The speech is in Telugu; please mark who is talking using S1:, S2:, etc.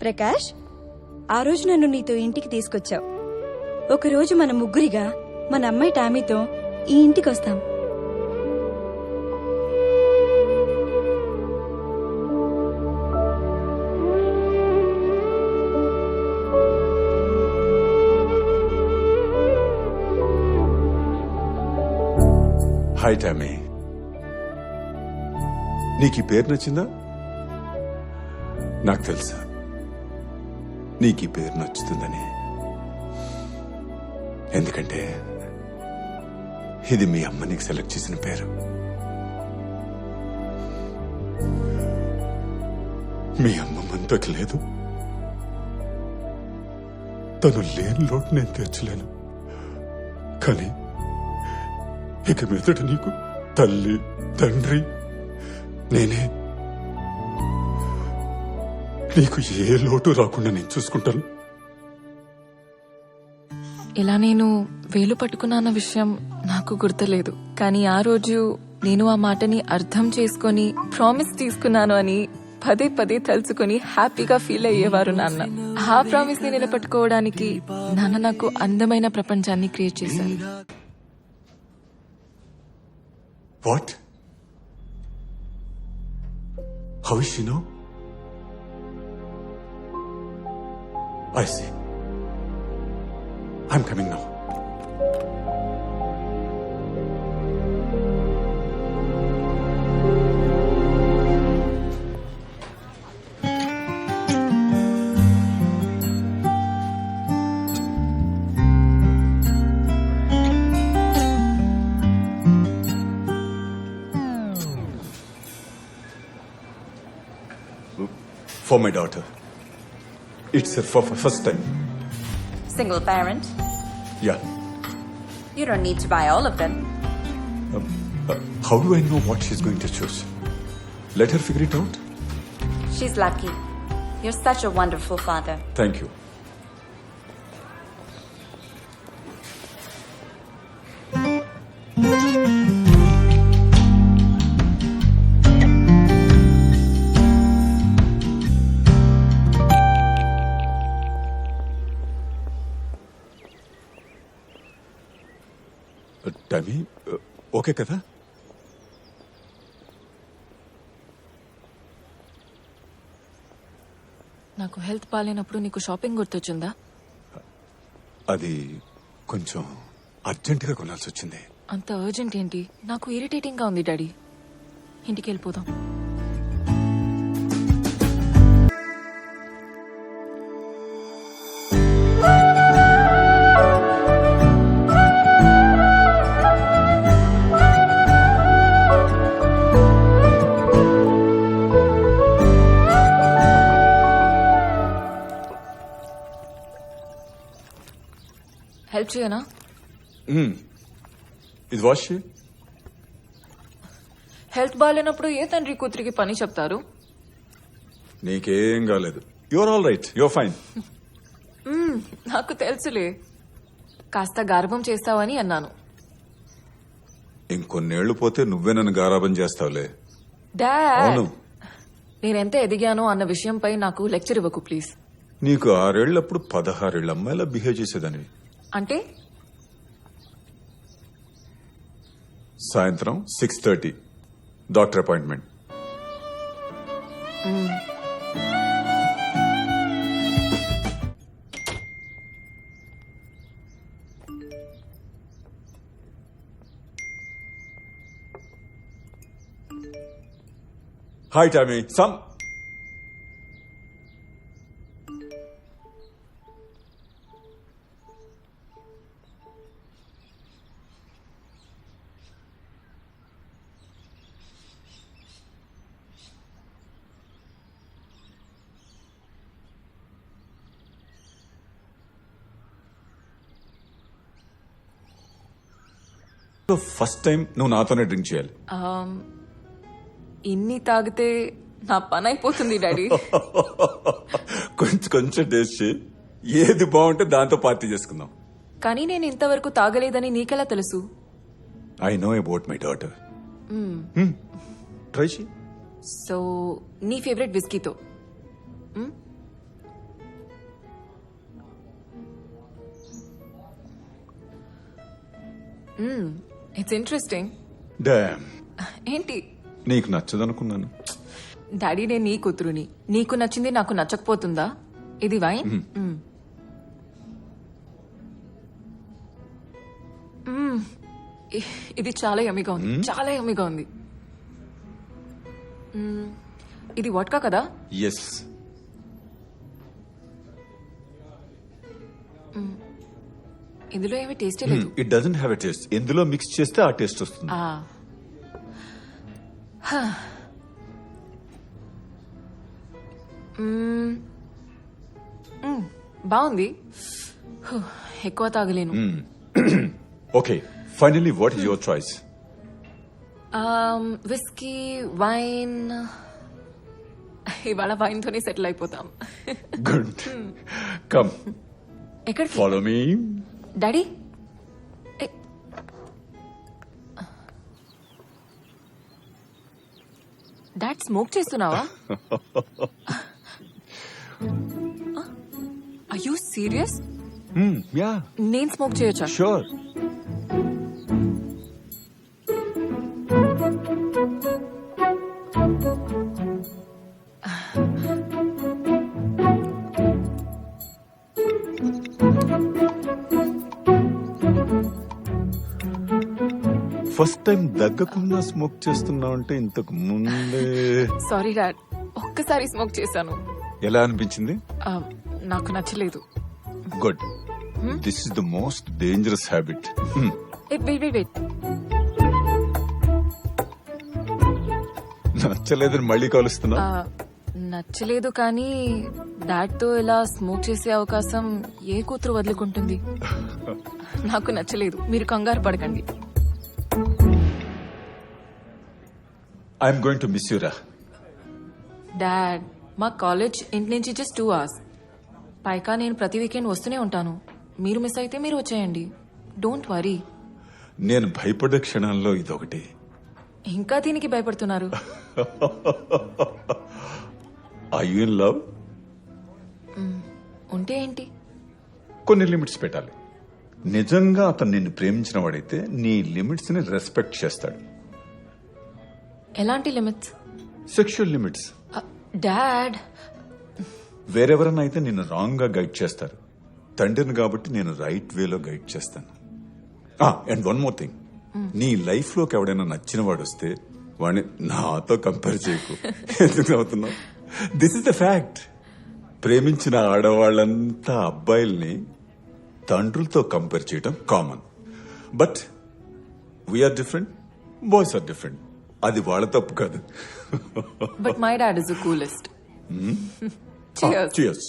S1: ప్రకాష్, ఆ రోజు నన్ను నీతో ఇంటికి తీసుకొచ్చావు. ఒకరోజు మన ముగ్గురిగా మన అమ్మాయి టామీతో ఈ ఇంటికి వస్తాం.
S2: హాయ్ టామీ, నీకు ఈ పేరు నచ్చిందా? నాకు తెలుసా నీకు ఈ పేరు నచ్చుతుందని. ఎందుకంటే ఇది మీ అమ్మ నీకు సెలెక్ట్ చేసిన పేరు. మీ అమ్మ మనతోకి లేదు. తను లేని లోటు నేను తీర్చలేను. కానీ ఇక మీదట నీకు తల్లి, తండ్రి నేనే. నీకు ఏ లోటు రాకుండా నేను చూసుకుంటాను.
S3: ఇలా నేను వేలు పట్టుకున్న విషయం నాకు గుర్తులేదు. కానీ ఆ రోజు నేను ఆ మాటని అర్థం చేసుకుని ప్రామిస్ తీసుకున్నాను అని పదే పదే తలుచుకుని హ్యాపీగా ఫీల్ అయ్యేవారు నాన్న. ఆ ప్రామిస్ ని నిలబెట్టుకోవడానికి నాన్న నాకు అందమైన ప్రపంచాన్ని క్రియేట్ చేశారు.
S2: What? How is she now? I see. I'm coming now. For my daughter. It's her first time.
S4: Single parent?
S2: Yeah.
S4: You don't need to buy all of them.
S2: How do I know what she's going to choose? Let her figure it out.
S4: She's lucky. You're such a wonderful father.
S2: Thank you. Tummy, okay కదా?
S3: నాకు హెల్త్ బాగాలేనప్పుడు నీకు షాపింగ్ గుర్తొచ్చిందా?
S2: అది కొంచెం అర్జెంటుగా కొనాల్సి వచ్చింది.
S3: అంత అర్జెంట్ ఏంటి? నాకు ఇరిటేటింగ్ గా ఉంది డాడీ. ఇంటికి వెళ్ళిపోదాం. హెల్ప్ చేయనా?
S2: ఇది వాష్ చేయి.
S3: హెల్త్ బాగాలేనప్పుడు ఏ తండ్రి కూతురికి పని చెప్తారు?
S2: నీకేం కాలేదు. Your all right, your fine.
S3: నాకు తెలుసులే, కాస్త గార్భం చేస్తావని అన్నాను.
S2: ఇంకొన్నేళ్లు పోతే నువ్వే నన్ను గారాబం చేస్తావులే.
S3: డాడ్,
S2: అవును.
S3: నేనెంత ఎదిగానో అన్న విషయంపై నాకు లెక్చర్ ఇవ్వకు ప్లీజ్.
S2: నీకు 6 ఏళ్లప్పుడు 16 ఏళ్ల అమ్మాయిలా బిహేవ్ చేసేదాన్ని.
S3: అంటే
S2: సాయంత్రం 6:30 doctor appointment. Hi Tommy, some first time నువ్వు నాతోనే డ్రింక్ చేయాలి.
S3: ఇన్ని తాగితే నా పని అయిపోతుంది డాడీ.
S2: కొంచెం కొంచెం టేస్ట్ చేయి. ఏది బాగుంటే దాంతో పార్టీ చేసుకుందాం.
S3: కానీ నేను ఇంతవరకు తాగలేదని నీకెలా తెలుసు?
S2: I know about my daughter. Try చేయి.
S3: సో నీ ఫేవరెట్ విస్కీతో ఇట్స్ ఇంట్రెస్టింగ్.
S2: డామ్,
S3: ఏంటి
S2: నీకు నచ్చదనుకున్నాను.
S3: డాడీ, నేను నీ కూతురుని. నీకు నచ్చింది నాకు నచ్చకపోతుందా? ఇది వైన్. ఇది చాలా యమ్మీగా ఉంది, చాలా యమ్మీగా ఉంది. ఇది వోడ్కా కదా?
S2: ఎస్.
S3: ఇందులో ఏమీ టేస్టే లేదు.
S2: It doesn't have a taste. ఎందులో మిక్స్ చేస్తే ఆ టేస్ట్ వస్తుంది.
S3: బాగుంది. ఎక్కువ తాగలేను.
S2: Okay, finally what is your choice?
S3: Whisky, wine. ఇవాళ వైన్ తోనే సెటిల్ అయిపోతాం.
S2: గుడ్. కమ్,
S3: ఎక్కడికి?
S2: Follow me.
S3: Daddy, dad smoke చేస్తున్నావా? Are you serious?
S2: యా,
S3: నేను స్మోక్ చేయొచ్చా?
S2: షూర్. ఫస్ట్ టైం దగ్గకుండా స్మోక్ చేస్తున్నావు అంటే ఇంతకు ముందే
S3: సారీ డాడ్, ఒక్కసారి స్మోక్ చేశాను.
S2: ఎలా అనిపించింది?
S3: నాకు నచ్చలేదు.
S2: Good. This is the most dangerous habit.
S3: Wait.
S2: నచ్చలేదని మళ్ళీ కలుస్తున్నా.
S3: నచ్చలేదు, కానీ డాడ్ తో ఇలా స్మోక్ చేసే అవకాశం ఏ కూతురు వదులుకుంటుంది? నాకు నచ్చలేదు, మీరు కంగారు పడకండి.
S2: I'm going to miss you రా.
S3: డాడ్, మా కాలేజ్ ఇంటి నుంచి జస్ట్ 2 hours. పైగా నేను ప్రతి వీకెండ్ వస్తూనే ఉంటాను. మీరు మిస్ అయితే మీరు వచ్చేయండి. Don't worry.
S2: నేను భయపడే క్షణాల్లో ఇదొకటి.
S3: ఇంకా దీనికి భయపడుతున్నారు?
S2: I you in love?
S3: ఉంటే ఏంటి?
S2: కొన్ని లిమిట్స్ పెట్టాలి. నిజంగా అతను నిన్ను ప్రేమించిన వాడైతే నీ లిమిట్స్ ని రెస్పెక్ట్ చేస్తాడు.
S3: ఎలాంటి లిమిట్స్?
S2: Sexual limits.
S3: డాడ్,
S2: వేరెవరన్నా అయితే నిన్ను రాంగ్ గా గైడ్ చేస్తారు. తండ్రిని కాబట్టి నేను రైట్ వేలో గైడ్ చేస్తాను. అండ్ వన్ మోర్ థింగ్, నీ లైఫ్ లోకి ఎవడైనా నచ్చిన వాడు వస్తే వాడిని నాతో కంపేర్ చేయకు. ఎందుకు అవుతున్నావు? This is the fact. ప్రేమించిన ఆడవాళ్ళంతా అబ్బాయిల్ని తండ్రులతో కంపేర్ చేయడం common. But we are different, boys are different. అది వాళ్ళ తప్పు కాదు.
S3: But my dad is the coolest.
S2: Cheers.